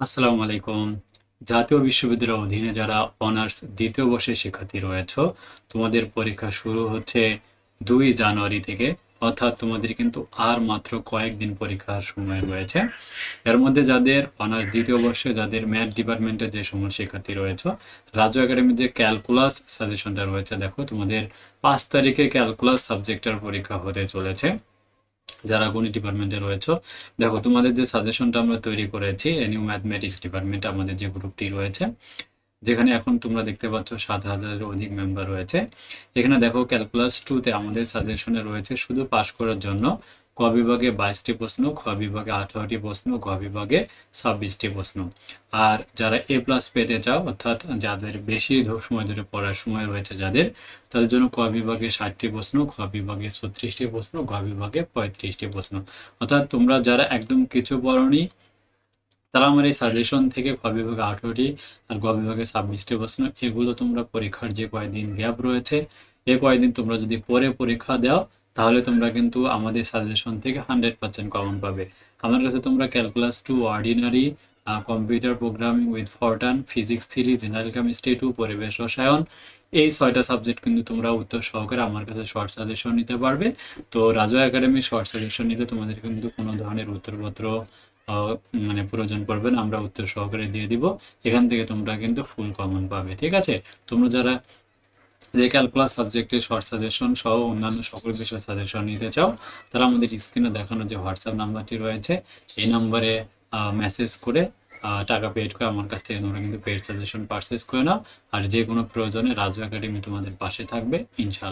আসসালামু আলাইকুম। জাতীয় বিশ্ববিদ্যালয়ের অধীনে যারা অনার্স দ্বিতীয় বর্ষের শিক্ষার্থী রয়েছ, তোমাদের পরীক্ষা শুরু হচ্ছে 2 জানুয়ারি থেকে। অর্থাৎ তোমাদের কিন্তু আর মাত্র কয়েকদিন পরীক্ষার সময় রয়েছে। এর মধ্যে যাদের অনার্স দ্বিতীয় বর্ষে যাদের ম্যাথ ডিপার্টমেন্টের যে সমস্ত শিক্ষার্থী রয়েছে, রাজু একাডেমির যে ক্যালকুলাস সাজেশনটা রয়েছে, দেখো তোমাদের 5 তারিখে ক্যালকুলাস সাবজেক্টের পরীক্ষা হতে চলেছে। যারা গণিত ডিপার্টমেন্টে রয়েছে, দেখো তোমাদের যে সাজেশনটা আমরা তৈরি করেছি নিউ ম্যাথমেটিক্স ডিপার্টমেন্ট, আমাদের যে গ্রুপটি রয়েছে, যেখানে এখন তোমরা দেখতে পাচ্ছ 7,000-এর অধিক মেম্বার রয়েছে। এখানে দেখো ক্যালকুলাস 2-তে আমাদের সাজেশনে রয়েছে শুধু পাস করার জন্য ক বিভাগে 22টি প্রশ্ন, খ বিভাগে 18টি প্রশ্ন, গ বিভাগে 26টি প্রশ্ন। আর যারা এ প্লাস পেতে চাও, অর্থাৎ যাদের বেশি সময় ধরে পড়ার সময় রয়েছে যাদের, তাদের জন্য ক বিভাগে 60টি প্রশ্ন, খ বিভাগে 36টি প্রশ্ন, গ বিভাগে 35টি প্রশ্ন। অর্থাৎ তোমরা যারা একদম কিছু পড়োনি, তারা আমার এই সাজেশন থেকে খ বিভাগে 18টি আর গ বিভাগে 26টি প্রশ্ন, এগুলো তোমরা পরীক্ষার যে কয়দিন গ্যাপ রয়েছে, এই কয়দিন তোমরা যদি পরে পরীক্ষা দাও, তাহলে তোমরা কিন্তু আমাদের সাজেশন থেকে 100% কমন পাবে। আমার কাছে তোমরা calculus 2 ordinary, computer programming with Fortran, physics 3, general chemistry 2, পরিবেশ রসায়ন, এই 6টা সাবজেক্ট কিন্তু তোমরা উত্তর সহকারে আমার কাছে শর্ট সাজেশন নিতে পারবে। তো রাজু একাডেমি শর্ট সাজেশন নিলে তোমাদের কিন্তু কোনো ধরনের উত্তরপত্র আহ, প্রয়োজন পড়বে না, আমরা উত্তর সহকারে দিয়ে দিব। এখান থেকে তোমরা কিন্তু ফুল কমন পাবে, ঠিক আছে? তোমরা যারা যে ক্যালকুলাস সাবজেক্টের শর্ট সাজেশন সহ অন্যান্য সকল বিষয় সাজেশন নিতে চাও, তারা আমাদের স্ক্রিনে দেখানো যে হোয়াটসঅ্যাপ নাম্বারটি রয়েছে, এই নাম্বারে মেসেজ করে টাকা পেড করে আমার কাছ থেকে তোমরা কিন্তু পেড সাজেশন পারচেস করে নাও। আর যে কোনো প্রয়োজনে রাজু একাডেমি তোমাদের পাশে থাকবে, ইনশাআল্লাহ।